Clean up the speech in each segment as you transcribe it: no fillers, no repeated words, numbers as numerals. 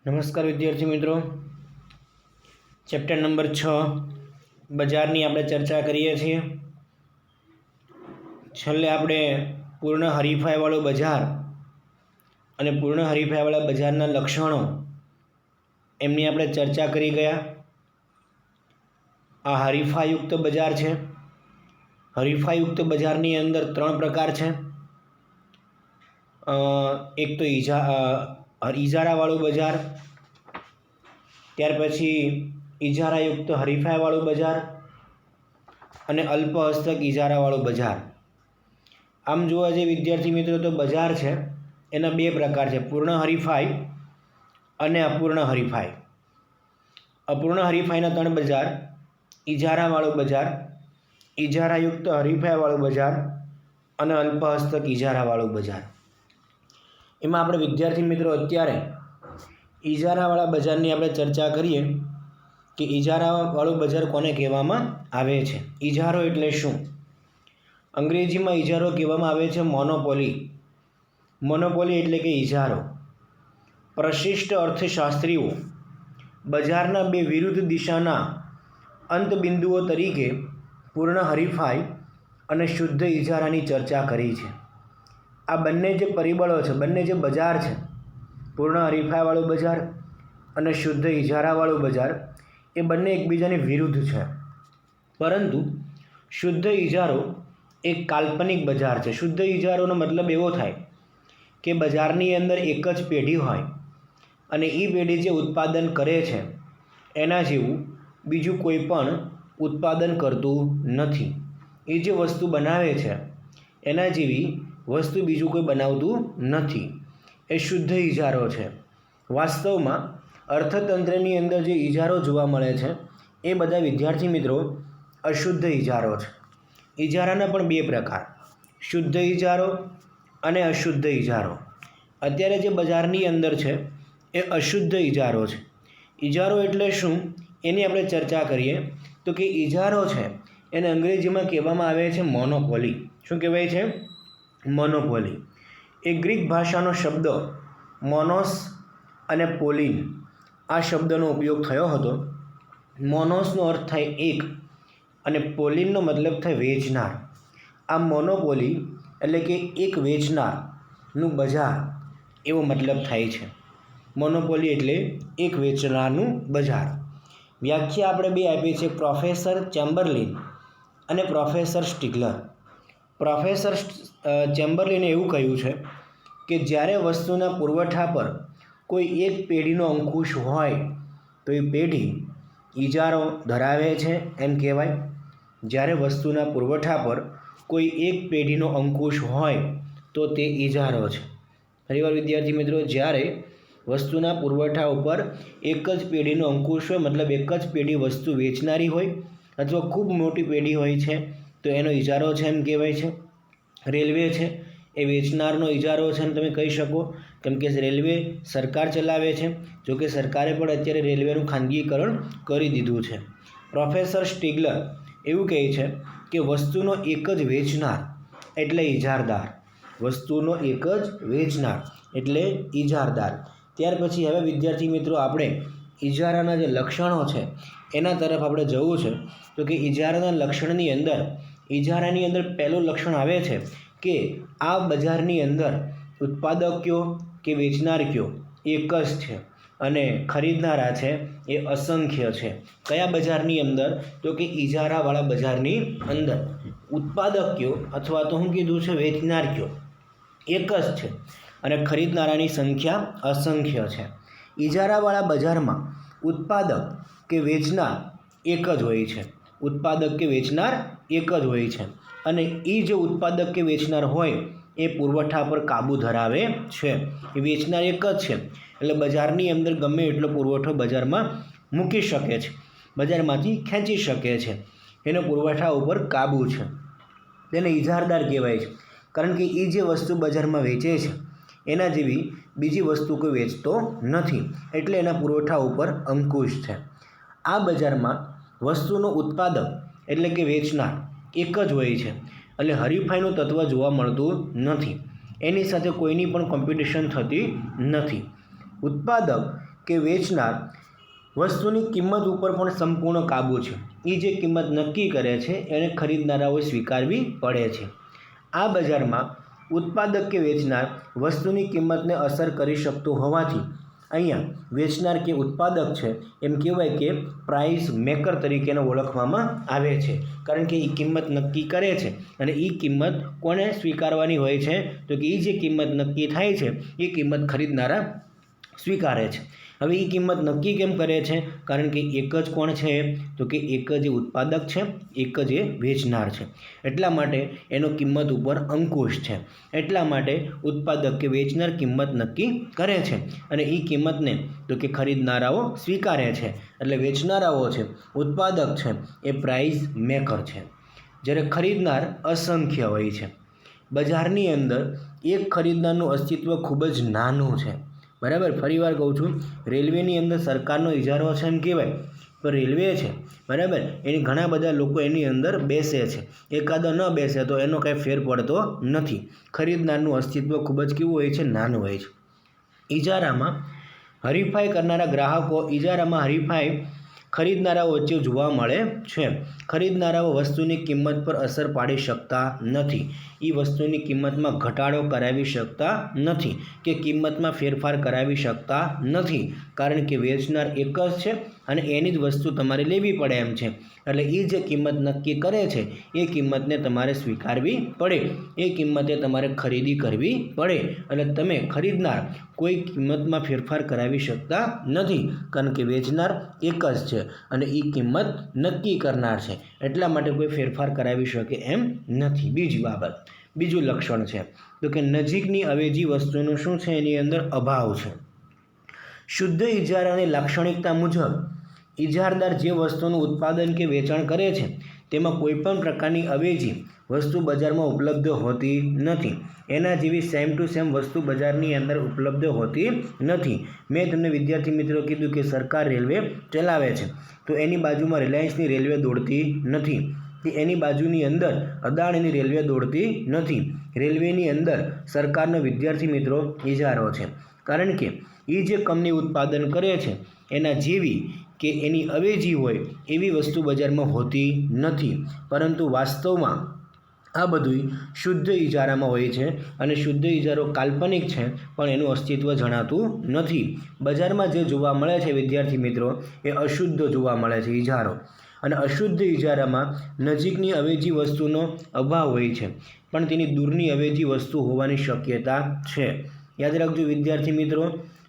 નમસ્કાર વિદ્યાર્થી મિત્રો, ચેપ્ટર નંબર 6 બજારની આપણે ચર્ચા કરીએ છીએ. છેલ્લે આપણે પૂર્ણ હરીફાઈવાળું બજાર અને પૂર્ણ હરીફાઈવાળા બજારના લક્ષણો એમની આપણે ચર્ચા કરી ગયા. આ હરીફાયુક્ત બજાર છે. હરીફાયુક્ત બજારની અંદર 3 પ્રકાર છે. એક તો ઇજારાવાળું બજાર, ત્યાર પછી ઇજારાયુક્ત હરીફાઈવાળું બજાર અને અલ્પ હસ્તક ઇજારાવાળું બજાર. આમ જોવા જઈએ વિદ્યાર્થી મિત્રો તો બજાર છે એના 2 પ્રકાર છે, પૂર્ણ હરીફાઈ અને અપૂર્ણ હરીફાઈ. અપૂર્ણ હરીફાઈના 3 બજાર: ઇજારાવાળું બજાર, ઇજારાયુક્ત હરીફાઈવાળું બજાર અને અલ્પ હસ્તક ઇજારાવાળું બજાર. એમાં આપણે વિદ્યાર્થી મિત્રો અત્યારે ઇજારાવાળા બજારની આપણે ચર્ચા કરીએ કે ઇજારાવાળું બજાર કોને કહેવામાં આવે છે. ઇજારો એટલે શું? અંગ્રેજીમાં ઇજારો કહેવામાં આવે છે મોનોપોલી. મોનોપોલી એટલે કે ઇજારો. પ્રશિષ્ટ અર્થશાસ્ત્રીઓ બજારના 2 વિરુદ્ધ દિશાના અંતબિંદુઓ તરીકે પૂર્ણ હરીફાઈ અને શુદ્ધ ઇજારાની ચર્ચા કરી છે. આ બંને જે પરિબળો છે, બંને જે બજાર છે, પૂર્ણ હરીફાઈવાળું બજાર અને શુદ્ધ ઇજારાવાળું બજાર, એ બંને એકબીજાની વિરુદ્ધ છે. પરંતુ શુદ્ધ ઇજારો એક કાલ્પનિક બજાર છે. શુદ્ધ ઇજારોનો મતલબ એવો થાય કે બજારની અંદર એક જ પેઢી હોય અને એ પેઢી જે ઉત્પાદન કરે છે એના જેવું બીજું કોઈ પણ ઉત્પાદન કરતું નથી. એ જે વસ્તુ બનાવે છે એના જેવી વસ્તુ બીજું કોઈ બનાવતું નથી. એ શુદ્ધ ઇજારો છે. વાસ્તવમાં અર્થતંત્રની અંદર જે ઇજારો જોવા મળે છે એ બધા વિદ્યાર્થી મિત્રો અશુદ્ધ ઇજારો છે. ઇજારાના પણ 2 પ્રકાર: શુદ્ધ ઇજારો અને અશુદ્ધ ઇજારો. અત્યારે જે બજારની અંદર છે એ અશુદ્ધ ઇજારો છે. ઇજારો એટલે શું એની આપણે ચર્ચા કરીએ તો કે ઇજારો છે એને અંગ્રેજીમાં કહેવામાં આવે છે મોનોપોલી. શું કહેવાય છે? મોનોપોલી. એ ગ્રીક ભાષાનો શબ્દ મોનોસ અને પોલિન આ શબ્દનો ઉપયોગ થયો હતો. મોનોસનો અર્થ થાય એક અને પોલિનનો મતલબ થાય વેચનાર. આ મોનોપોલી એટલે કે એક વેચનારનું બજાર એવો મતલબ થાય છે. મોનોપોલી એટલે એક વેચનારનું બજાર. વ્યાખ્યા આપણે 2 આપી છે, પ્રોફેસર ચેમ્બરલિન અને પ્રોફેસર સ્ટિગલર. પ્રોફેસર ચેમ્બરલિને એવું કહ્યું છે કે જ્યારે વસ્તુના પુરવઠા પર કોઈ એક પેઢીનો અંકુશ હોય તો એ પેઢી ઇજારો ધરાવે છે એમ કહેવાય. જ્યારે વસ્તુના પુરવઠા પર કોઈ એક પેઢીનો અંકુશ હોય તો તે ઇજારો છે. ફરીવાર વિદ્યાર્થી મિત્રો, જ્યારે વસ્તુના પુરવઠા ઉપર એક જ પેઢીનો અંકુશ હોય, મતલબ એક જ પેઢી વસ્તુ વેચનારી હોય અથવા ખૂબ મોટી પેઢી હોય છે તો એનો ઇજારો છે એમ કહેવાય છે. રેલવે છે એ વેચનારનો ઇજારો છે એમ તમે કહી શકો, કેમ કે રેલવે સરકાર ચલાવે છે. જોકે સરકારે પણ અત્યારે રેલવેનું ખાનગીકરણ કરી દીધું છે. પ્રોફેસર સ્ટિગલર એવું કહે છે કે વસ્તુનો એક જ વેચનાર એટલે ઇજારદાર. વસ્તુનો એક જ વેચનાર એટલે ઇજારદાર. ત્યાર પછી હવે વિદ્યાર્થી મિત્રો આપણે ઇજારાના જે લક્ષણો છે એના તરફ આપણે જવું છે. તો કે ઇજારાના લક્ષણની અંદર ઇજારાની અંદર પહેલું લક્ષણ આવે છે કે આ બજારની અંદર ઉત્પાદક કયો કે વેચનાર કયો એક જ છે અને ખરીદનારા છે એ અસંખ્ય છે. કયા બજારની અંદર? તો કે ઇજારાવાળા બજારની અંદર. ઉત્પાદક કયો અથવા તો હું કીધું છે વેચનાર કયો એક જ છે અને ખરીદનારાની સંખ્યા અસંખ્ય છે. ઇજારાવાળા બજારમાં ઉત્પાદક કે વેચનાર એક જ હોય છે. ઉત્પાદક કે વેચનાર એક જ હોય છે અને એ જે ઉત્પાદક કે વેચનાર હોય એ પુરવઠા પર કાબૂ ધરાવે છે. એ વેચનાર એક જ છે એટલે બજારની અંદર ગમે એટલો પુરવઠો બજારમાં મૂકી શકે છે, બજારમાંથી ખેંચી શકે છે. એનો પુરવઠા ઉપર કાબૂ છે. તેને ઇજારદાર કહેવાય છે, કારણ કે એ જે વસ્તુ બજારમાં વેચે છે એના જેવી બીજી વસ્તુ કોઈ વેચતો નથી એટલે એના પુરવઠા ઉપર અંકુશ છે. આ બજારમાં વસ્તુનો ઉત્પાદક એટલે કે વેચનાર એક જ હોય છે એટલે હરીફાઈનું તત્વ જોવા મળતું નથી. એની સાથે કોઈની પણ કોમ્પિટિશન થતી નથી. ઉત્પાદક કે વેચનાર વસ્તુની કિંમત ઉપર પણ સંપૂર્ણ કાબૂ છે. એ જે કિંમત નક્કી કરે છે એને ખરીદનારાઓએ સ્વીકારવી પડે છે. આ બજારમાં ઉત્પાદક કે વેચનાર વસ્તુની કિંમતને અસર કરી શકતો હોવાથી અહીંયા વેચનાર કે ઉત્પાદક છે એમ કહેવાય કે પ્રાઇસ મેકર તરીકે ઓળખવામાં આવે છે, કારણ કે એ કિંમત નક્કી કરે છે અને એ કિંમત કોને સ્વીકારવાની હોય છે તો કે એ જે કિંમત નક્કી થાય છે એ કિંમત ખરીદનારા સ્વીકારે છે. હવે એ કિંમત નક્કી કેમ કરે છે? કારણ કે એક જ કોણ છે તો કે એક જ ઉત્પાદક છે, એક જ એ વેચનાર છે. એટલા માટે એનો કિંમત ઉપર અંકુશ છે. એટલા માટે ઉત્પાદક કે વેચનાર કિંમત નક્કી કરે છે અને એ કિંમતને તો કે ખરીદનારાઓ સ્વીકારે છે. એટલે વેચનારાઓ છે, ઉત્પાદક છે, એ પ્રાઇસ મેકર છે. જ્યારે ખરીદનાર અસંખ્ય હોય છે. બજારની અંદર એક ખરીદનારનું અસ્તિત્વ ખૂબ જ નાનું છે. બરાબર, ફરીવાર કહું છું, રેલવેની અંદર સરકારનો ઇજારો છે એમ કહેવાય, તો રેલવે છે બરાબર, એની ઘણા બધા લોકો એની અંદર બેસે છે. એકાદો ન બેસે તો એનો કાંઈ ફેર પડતો નથી. ખરીદનારનું અસ્તિત્વ ખૂબ જ કેવું હોય છે? નાનું હોય છે. ઇજારામાં હરીફાઈ કરનારા ગ્રાહકો ઇજારામાં હરીફાઈ ખરીદનારાઓ વચ્ચે જોવા મળે છે. ખરીદનારાઓ વસ્તુની કિંમત પર અસર પાડી શકતા નથી. એ વસ્તુની કિંમતમાં ઘટાડો કરાવી શકતા નથી કે કિંમતમાં ફેરફાર કરાવી શકતા નથી, કારણ કે વેચનાર એક જ છે અને એની જ વસ્તુ તમારે લેવી પડે એમ છે. એટલે એ જે કિંમત નક્કી કરે છે એ કિંમતને તમારે સ્વીકારવી પડે, એ કિંમતે તમારે ખરીદી કરવી પડે. એટલે તમે ખરીદનાર કોઈ કિંમતમાં ફેરફાર કરાવી શકતા નથી, કારણ કે વેચનાર એક જ છે અને એ કિંમત નક્કી કરનાર છે. એટલા માટે કોઈ ફેરફાર કરાવી શકે એમ નથી. બીજી બાબત, બીજું લક્ષણ છે તો કે નજીકની અવેજી વસ્તુનું શું છે? એની અંદર અભાવ છે. શુદ્ધ ઇજારાની લાક્ષણિકતા મુજબ ઇજારદાર જે વસ્તુનું ઉત્પાદન કે વેચાણ કરે છે તેમાં કોઈપણ પ્રકારની અવેજી વસ્તુ બજારમાં ઉપલબ્ધ હોતી નથી. એના જેવી સેમ ટુ સેમ વસ્તુ બજારની અંદર ઉપલબ્ધ હોતી નથી. મેં તમને વિદ્યાર્થી મિત્રો કીધું કે સરકાર રેલવે ચલાવે છે, તો એની બાજુમાં રિલાયન્સની રેલવે દોડતી નથી, કે એની બાજુની અંદર અદાણીની રેલવે દોડતી નથી. રેલવેની અંદર સરકારનો વિદ્યાર્થી મિત્રો ઇજારો છે, કારણ કે એ જે કંપની ઉત્પાદન કરે છે એના જેવી કે એની અવેજી હોય એવી વસ્તુ બજારમાં હોતી નથી. પરંતુ વાસ્તવમાં આ બધું શુદ્ધ ઇજારામાં હોય છે અને શુદ્ધ ઇજારો કાલ્પનિક છે, પણ એનું અસ્તિત્વ જણાતું નથી. બજારમાં જે જોવા મળે છે વિદ્યાર્થી મિત્રો એ અશુદ્ધ જોવા મળે છે ઇજારો, અને અશુદ્ધ ઇજારામાં નજીકની અવેજી વસ્તુનો અભાવ હોય છે, પણ તેની દૂરની અવેજી વસ્તુ હોવાની શક્યતા છે. યાદ રાખજો વિદ્યાર્થી મિત્રો,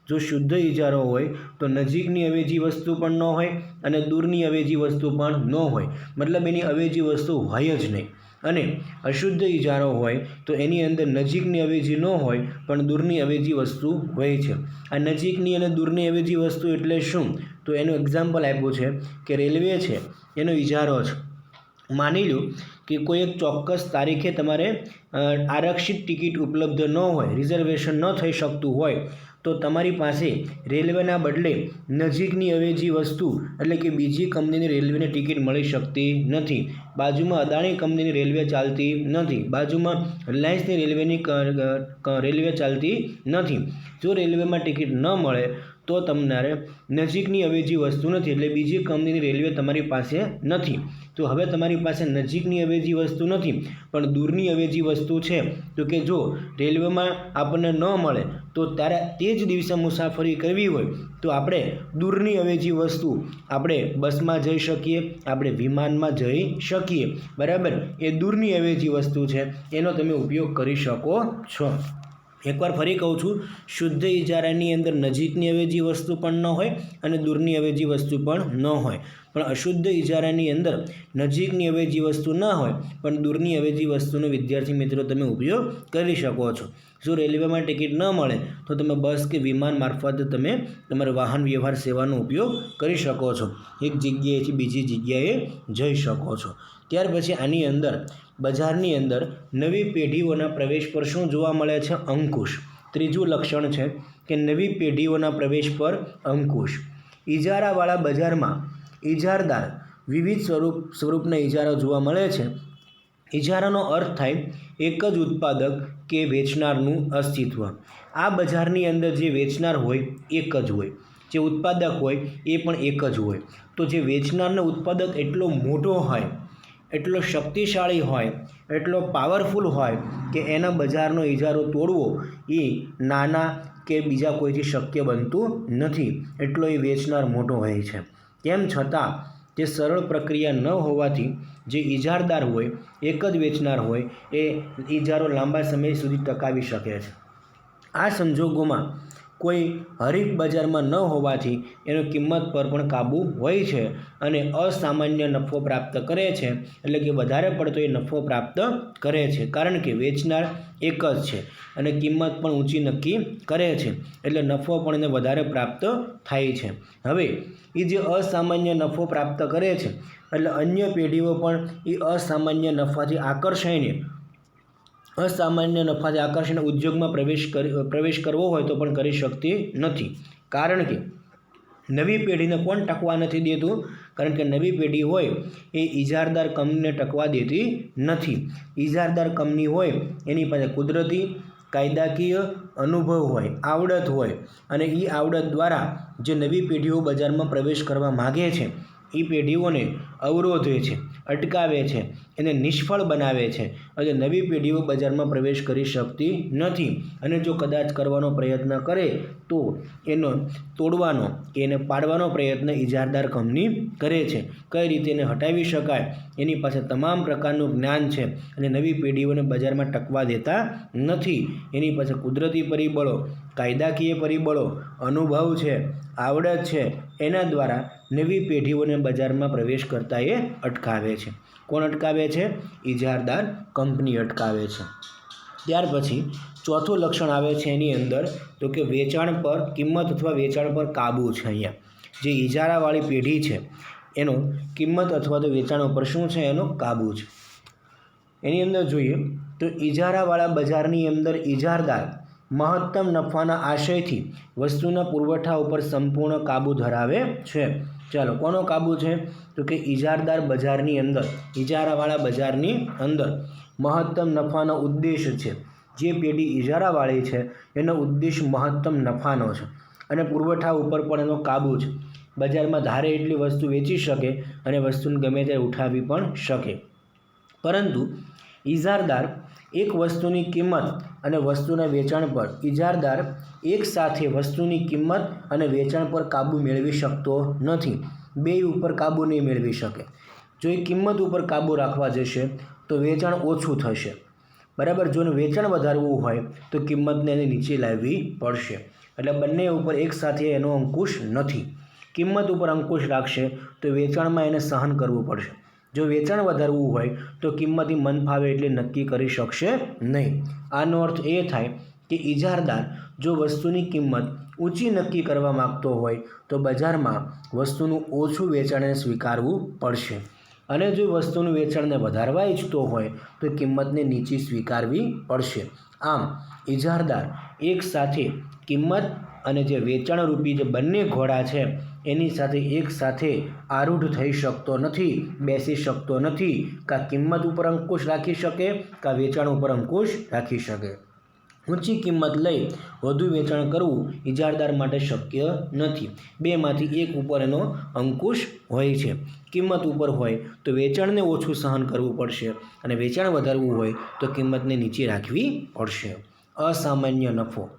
જો શુદ્ધ ઇજારો હોય તો નજીકની અવેજી વસ્તુ પણ ન હોય અને દૂરની અવેજી વસ્તુ પણ ન હોય, મતલબ એની અવેજી વસ્તુ હોય જ નહીં. અને અશુદ્ધ ઇજારો હોય તો એની અંદર નજીકની અવેજી ન હોય પણ દૂરની અવેજી વસ્તુ હોય છે. આ નજીકની અને દૂરની અવેજી વસ્તુ એટલે શું? તો એનું એક્ઝામ્પલ આપ્યું છે કે રેલવે છે એનો ઇજારો છે. માની લો કે કોઈ એક ચોક્કસ તારીખે તમારે આરક્ષિત ટિકિટ ઉપલબ્ધ ન હોય, રિઝર્વેશન ન થઈ શકતું હોય, તો તમારી પાસે રેલવેના બદલે નજીકની અવેજી વસ્તુ એટલે કે બીજી કંપનીની રેલવેની ટિકિટ મળી શકતી નથી. બાજુમાં અદાણી કંપનીની રેલવે ચાલતી નથી, બાજુમાં રિલાયન્સની રેલવે ચાલતી નથી. જો રેલવેમાં ટિકિટ ન મળે તો તમારે નજીકની અવેજી વસ્તુ નથી, એટલે બીજી કંપનીની રેલવે તમારી પાસે નથી. તો હવે તમારી પાસે નજીકની અવેજી વસ્તુ નથી પણ દૂરની અવેજી વસ્તુ છે, તો કે જો રેલવેમાં આપણને ન મળે તો ત્યારે તે જ દિવસે મુસાફરી કરવી હોય તો આપણે દૂરની અવેજી વસ્તુ આપણે બસમાં જઈ શકીએ, આપણે વિમાનમાં જઈ શકીએ. બરાબર, એ દૂરની અવેજી વસ્તુ છે, એનો તમે ઉપયોગ કરી શકો છો. એકવાર ફરી કહું છું, શુદ્ધ ઇજારાની અંદર નજીકની અવેજી વસ્તુ પણ ન હોય અને દૂરની અવેજી વસ્તુ પણ ન હોય, પણ અશુદ્ધ ઇજારાની અંદર નજીકની અવેજી વસ્તુ ન હોય પણ દૂરની અવેજી વસ્તુનો વિદ્યાર્થી મિત્રો તમે ઉપયોગ કરી શકો છો. જો રેલવેમાં ટિકિટ ન મળે તો તમે બસ કે વિમાન મારફતે તમે તમારા વાહન વ્યવહાર સેવાનો ઉપયોગ કરી શકો છો, એક જગ્યાએથી બીજી જગ્યાએ જઈ શકો છો. ત્યાર પછી આની અંદર બજારની અંદર નવી પેઢીઓના પ્રવેશ પર શું જોવા મળે છે? અંકુશ. ત્રીજું લક્ષણ છે કે નવી પેઢીઓના પ્રવેશ પર અંકુશ. ઇજારાવાળા બજારમાં ઇજારદાર વિવિધ સ્વરૂપના ઇજારા જોવા મળે છે. ઇજારાનો અર્થ થાય એક જ ઉત્પાદક કે વેચનારનું અસ્તિત્વ. આ બજારની અંદર જે વેચનાર હોય એક જ હોય. જે ઉત્પાદક હોય એ પણ એક જ હોય. તો જે વેચનારનો ઉત્પાદક એટલો મોટો હોય, એટલો શક્તિશાળી હોય, એટલો પાવરફુલ હોય કે એના બજારનો ઇજારો તોડવો એ નાના કે બીજા કોઈથી શક્ય બનતું નથી. એટલો એ વેચનાર મોટો હોય છે. તેમ છતાં તે સરળ પ્રક્રિયા ન હોવાથી જે ઇજારદાર હોય, એક જ વેચનાર હોય, એ ઇજારો લાંબા સમય સુધી ટકાવી શકે છે. આ સંજોગોમાં કોઈ હરીફ બજારમાં ન હોવાથી એનો કિંમત પર પણ કાબૂ હોય છે અને અસામાન્ય નફો પ્રાપ્ત કરે છે. એટલે કે વધારે પડતો એ નફો પ્રાપ્ત કરે છે, કારણ કે વેચનાર એક જ છે અને કિંમત પણ ઊંચી નક્કી કરે છે, એટલે નફો પણ એને વધારે પ્રાપ્ત થાય છે. હવે એ જે અસામાન્ય નફો પ્રાપ્ત કરે છે એટલે અન્ય પેઢીઓ પણ એ અસામાન્ય નફાથી આકર્ષીને ઉદ્યોગમાં પ્રવેશ કરવો હોય તો પણ કરી શકતી નથી. કારણ કે નવી પેઢીને કોણ ટકવા નથી દેતું? કારણ કે નવી પેઢી હોય એ ઇજારદાર કંપનીને ટકવા દેતી નથી. ઇજારદાર કંપની હોય એની પાસે કુદરતી કાયદાકીય અનુભવ હોય, આવડત હોય, અને એ આવડત દ્વારા જે નવી પેઢીઓ બજારમાં પ્રવેશ કરવા માગે છે એ પેઢીઓને અવરોધે છે, અટકાવે છે, એને નિષ્ફળ બનાવે છે અને નવી પેઢીઓ બજારમાં પ્રવેશ કરી શકતી નથી. અને જો કદાચ કરવાનો પ્રયત્ન કરે તો એનો તોડવાનો કે એને પાડવાનો પ્રયત્ન ઇજારદાર કંપની કરે છે. કઈ રીતે એને હટાવી શકાય એની પાસે તમામ પ્રકારનું જ્ઞાન છે અને નવી પેઢીઓને બજારમાં ટકવા દેતા નથી. એની પાસે કુદરતી પરિબળો, કાયદાકીય પરિબળો, અનુભવ છે, આવડત છે, એના દ્વારા નવી પેઢીઓને બજારમાં પ્રવેશ કરતા એ અટકાવે છે. કોણ અટકાવે છે? ઇજારદાર કંપની અટકાવે છે. ત્યાર પછી ચોથું લક્ષણ આવે છે એની અંદર તો કે વેચાણ પર કિંમત અથવા વેચાણ પર કાબૂ છે. અહીંયા જે ઇજારાવાળી પેઢી છે એનો કિંમત અથવા તો વેચાણ ઉપર શું છે? એનો કાબૂ છે. એની અંદર જોઈએ તો ઇજારાવાળા બજારની અંદર ઇજારદાર મહત્તમ નફાના આશયથી વસ્તુના પુરવઠા ઉપર સંપૂર્ણ કાબૂ ધરાવે છે. ચાલો, કોનો કાબૂ છે? તો કે ઇજારદાર બજારની અંદર, ઇજારાવાળા બજારની અંદર મહત્તમ નફાનો ઉદ્દેશ છે. જે પેઢી ઇજારાવાળી છે એનો ઉદ્દેશ મહત્તમ નફાનો છે અને પુરવઠા ઉપર પણ એનો કાબૂ છે. બજારમાં ધારે એટલી વસ્તુ વેચી શકે અને વસ્તુને ગમે ત્યારે ઉઠાવી પણ શકે. પરંતુ ઇજારદાર એક વસ્તુની કિંમત અને વસ્તુના વેચાણ પર ઇજારદાર એક સાથે વસ્તુની કિંમત અને વેચાણ પર કાબૂ મેળવી શકતો નથી. બેય ઉપર કાબૂ નહીં મેળવી શકે. જો એ કિંમત ઉપર કાબૂ રાખવા જશે તો વેચાણ ઓછું થશે, બરાબર. જો વેચાણ વધારવું હોય તો કિંમતને એને નીચે લાવવી પડશે. એટલે બંને ઉપર એકસાથે એનો અંકુશ નથી. કિંમત ઉપર અંકુશ રાખશે તો વેચાણમાં એને સહન કરવું પડશે. જો વેચાણ વધારવું હોય તો કિંમત મન ફાવે એટલે નક્કી કરી શકશે નહીં. આનો અર્થ એ થાય કે ઇજારદાર જો વસ્તુની કિંમત ઊંચી નક્કી કરવા માગતો હોય તો બજારમાં વસ્તુનું ઓછું વેચાણને સ્વીકારવું પડશે, અને જો વસ્તુનું વેચાણને વધારવા ઈચ્છતો હોય તો કિંમતને નીચી સ્વીકારવી પડશે. આમ ઇજારદાર એક સાથે કિંમત અને જે વેચાણરૂપી જે બંને ઘોડા છે એની સાથે એક સાથે આરૂઢ થઈ શકતો નથી, બેસી શકતો નથી. કાં કિંમત ઉપર અંકુશ રાખી શકે, કાં વેચાણ ઉપર અંકુશ રાખી શકે. ઊંચી કિંમત લઈ વધુ વેચાણ કરવું ઇજારદાર માટે શક્ય નથી. બેમાંથી એક ઉપર એનો અંકુશ હોય છે. કિંમત ઉપર હોય તો વેચાણને ઓછું સહન કરવું પડશે અને વેચાણ વધારવું હોય તો કિંમતને નીચે રાખવી પડશે. અસામાન્ય નફો.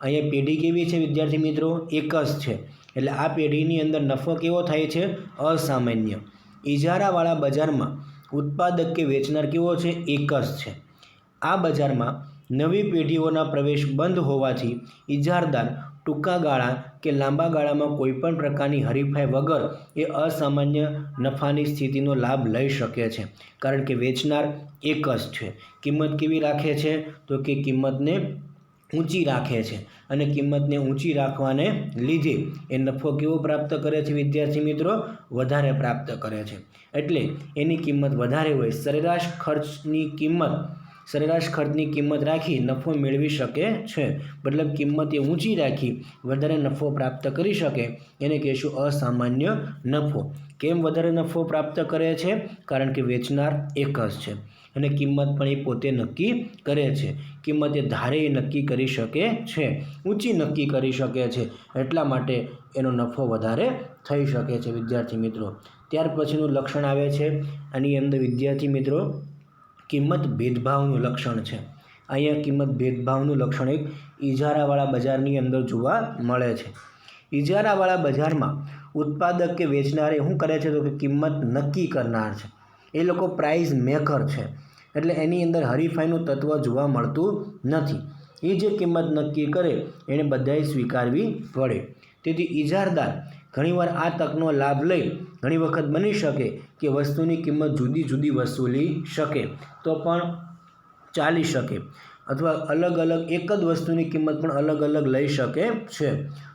અહીંયા પેઢી કેવી છે વિદ્યાર્થી મિત્રો? એક જ છે. એટલે આ પેઢીની અંદર નફો કેવો થાય છે? અસામાન્ય. ઇજારાવાળા બજારમાં ઉત્પાદક કે વેચનાર કેવો છે? એક જ છે. આ બજારમાં નવી પેઢીઓના પ્રવેશ બંધ હોવાથી ઇજારદાર ટૂંકા ગાળા કે લાંબા ગાળામાં કોઈપણ પ્રકારની હરીફાઈ વગર એ અસામાન્ય નફાની સ્થિતિનો લાભ લઈ શકે છે, કારણ કે વેચનાર એક જ છે. કિંમત કેવી રાખે છે? તો કે કિંમતને ઊંચી રાખે છે અને કિંમતને ઊંચી રાખવાને લીધે એ નફો કેવો પ્રાપ્ત કરે છે વિદ્યાર્થી મિત્રો? વધારે પ્રાપ્ત કરે છે. એટલે એની કિંમત વધારે હોય. સરેરાશ ખર્ચની કિંમત રાખી નફો મેળવી શકે છે. મતલબ કિંમત એ ઊંચી રાખી વધારે નફો પ્રાપ્ત કરી શકે એને કહેશું અસામાન્ય નફો. કેમ વધારે નફો પ્રાપ્ત કરે છે? કારણ કે વેચનાર એક જ છે. અને કિંમત પણ એ પોતે નક્કી કરે છે. કિંમત એ ધારે એ નક્કી કરી શકે છે, ઊંચી નક્કી કરી શકે છે, એટલા માટે એનો નફો વધારે થઈ શકે છે વિદ્યાર્થી મિત્રો. ત્યાર પછીનું લક્ષણ આવે છે આની અંદર વિદ્યાર્થી મિત્રો કિંમત ભેદભાવનું લક્ષણ છે. અહીંયા કિંમત ભેદભાવનું લક્ષણ એક ઇજારાવાળા બજારની અંદર જોવા મળે છે. ઇજારાવાળા બજારમાં ઉત્પાદક કે વેચનારે શું કરે છે તો કે કિંમત નક્કી કરનાર છે. એ લોકો પ્રાઇઝ મેકર છે, એટલે એની અંદર હરીફાઈનું તત્વ જોવા મળતું નથી. એ જે કિંમત નક્કી કરે એને બધાએ સ્વીકારવી પડે. તેથી ઇજારદાર ઘણીવાર આ તકનો લાભ લઈ ઘણી વખત બની શકે કે વસ્તુની કિંમત જુદી જુદી વસૂલી શકે તો પણ ચાલી શકે, અથવા અલગ અલગ એક જ વસ્તુની કિંમત પણ અલગ અલગ લઈ શકે છે.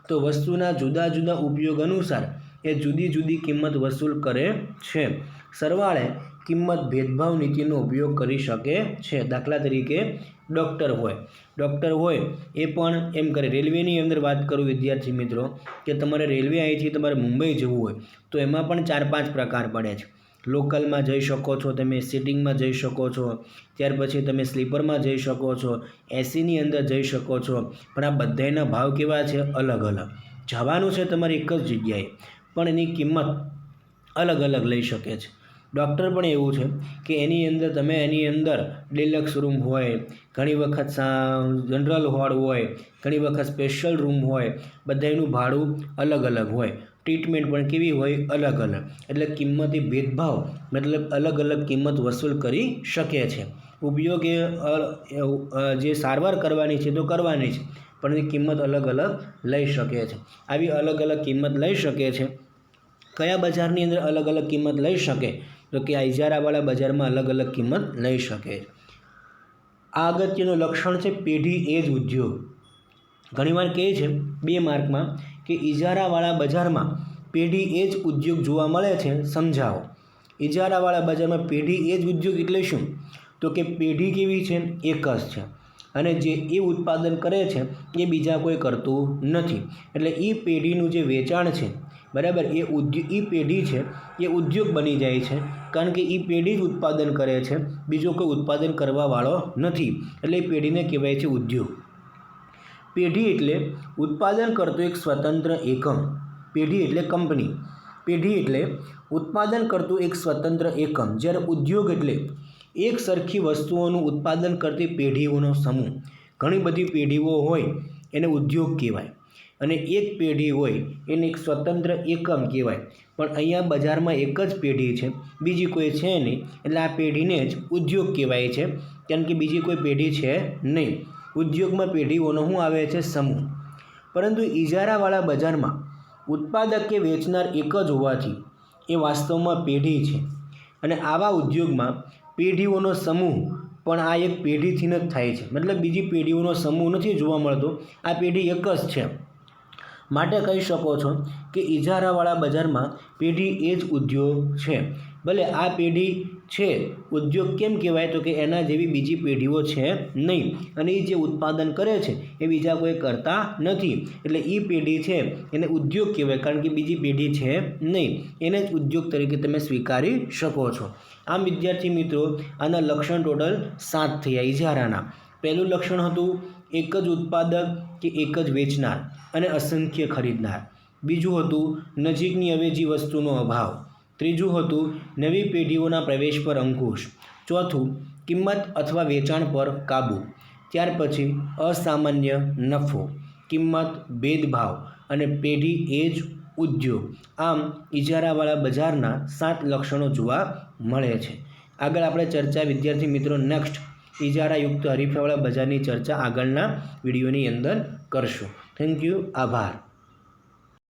તો વસ્તુના જુદા જુદા ઉપયોગ અનુસાર એ જુદી જુદી કિંમત વસૂલ કરે છે. સરવાળે કિંમત ભેદભાવ નીતિનો ઉપયોગ કરી શકે છે. દાખલા તરીકે ડૉક્ટર હોય એ પણ એમ કરે. રેલવેની અંદર વાત કરું વિદ્યાર્થી મિત્રો કે તમારે રેલવે અહીંથી તમારે મુંબઈ જવું હોય તો એમાં પણ 4-5 પ્રકાર પડે છે. લોકલમાં જઈ શકો છો, તમે સિટિંગમાં જઈ શકો છો, ત્યાર પછી તમે સ્લીપરમાં જઈ શકો છો, એસીની અંદર જઈ શકો છો. પણ આ બધાના ભાવ કેવા છે? અલગ અલગ. જવાનું છે તમારે એક જ જગ્યાએ, પણ એની કિંમત અલગ અલગ લઈ શકે છે. ડૉક્ટર પણ એવું છે કે એની અંદર ડિલક્સ રૂમ હોય, ઘણી વખત જનરલ વોર્ડ હોય, ઘણી વખત સ્પેશિયલ રૂમ હોય, બધાનું ભાડું અલગ અલગ હોય. ટ્રીટમેન્ટ પણ કેવી હોય? અલગ અલગ. એટલે કિંમતી ભેદભાવ મતલબ અલગ અલગ કિંમત વસૂલ કરી શકે છે. ઉપયોગ જે સારવાર કરવાની છે તો કરવાની છે, પણ એની કિંમત અલગ અલગ લઈ શકે છે. આવી અલગ અલગ કિંમત લઈ શકે છે. કયા બજારની અંદર અલગ અલગ કિંમત લઈ શકે તો કે આ ઇજારાવાળા બજારમાં અલગ અલગ કિંમત લઈ શકે. આ અગત્યનું લક્ષણ છે પેઢી એજ ઉદ્યોગ. ઘણીવાર કહે છે 2 માર્કમાં કે ઇજારાવાળા બજારમાં પેઢી એજ ઉદ્યોગ જોવા મળે છે, સમજાવો. ઇજારાવાળા બજારમાં પેઢી એજ ઉદ્યોગ એટલે શું? તો કે પેઢી કેવી છે? એક જ છે, અને જે એ ઉત્પાદન કરે છે એ બીજા કોઈ કરતું નથી. એટલે એ પેઢીનું જે વેચાણ છે, બરાબર, એ પેઢી છે એ ઉદ્યોગ બની જાય છે, કારણ કે એ પેઢી જ ઉત્પાદન કરે છે, બીજો કોઈ ઉત્પાદન કરવાવાળો નથી. એટલે એ પેઢીને કહેવાય છે ઉદ્યોગ. પેઢી એટલે ઉત્પાદન કરતો એક સ્વતંત્ર એકમ. પેઢી એટલે કંપની. પેઢી એટલે ઉત્પાદન કરતું એક સ્વતંત્ર એકમ. જ્યારે ઉદ્યોગ એટલે એક સરખી વસ્તુઓનું ઉત્પાદન કરતી પેઢીઓનો સમૂહ. ઘણી બધી પેઢીઓ હોય એને ઉદ્યોગ કહેવાય, અને એક પેઢી હોય એને એક સ્વતંત્ર એકમ કહેવાય. પણ અહીંયા બજારમાં એક જ પેઢી છે, બીજી કોઈ છે નહીં, એટલે આ પેઢીને જ ઉદ્યોગ કહેવાય છે, કારણ કે બીજી કોઈ પેઢી છે નહીં. ઉદ્યોગમાં પેઢીઓનો શું આવે છે? સમૂહ. પરંતુ ઇજારાવાળા બજારમાં ઉત્પાદક કે વેચનાર એક જ હોવાથી એ વાસ્તવમાં પેઢી છે, અને આવા ઉદ્યોગમાં પેઢીઓનો સમૂહ પણ આ એક પેઢીથી જ થાય છે. મતલબ બીજી પેઢીઓનો સમૂહ નથી જોવા મળતો, આ પેઢી એક જ છે. માટે કહી શકો છો કે ઇજારાવાળા બજારમાં પેઢી એ જ ઉદ્યોગ છે. ભલે આ પેઢી છે ઉદ્યોગ કેમ કહેવાય તો કે એના જેવી બીજી પેઢીઓ છે નહીં, અને એ જે ઉત્પાદન કરે છે એ બીજા કોઈ કરતા નથી. એટલે એ પેઢી છે એને ઉદ્યોગ કહેવાય, કારણ કે બીજી પેઢી છે નહીં. એને જ ઉદ્યોગ તરીકે તમે સ્વીકારી શકો છો. આમ વિદ્યાર્થી મિત્રો આના લક્ષણ ટોટલ 7 થયા ઇજારાના. પહેલું લક્ષણ હતું એક જ ઉત્પાદક કે એક જ વેચનાર અને અસંખ્ય ખરીદનાર. બીજું હતું નજીકની અવેજી વસ્તુનો અભાવ. ત્રીજું હતું નવી પેઢીઓના પ્રવેશ પર અંકુશ. ચોથું કિંમત અથવા વેચાણ પર કાબૂ. ત્યાર પછી અસામાન્ય નફો, કિંમત, ભેદભાવ અને પેઢી એ જ ઉદ્યોગ. આમ ઇજારાવાળા બજારના 7 લક્ષણો જોવા મળે છે. આગળ આપણે ચર્ચા વિદ્યાર્થી મિત્રો નેક્સ્ટ ઇજારાયુક્ત હરીફાઈવાળા બજારની ચર્ચા આગળના વિડીયોની અંદર કરશું. Thank you. આભાર.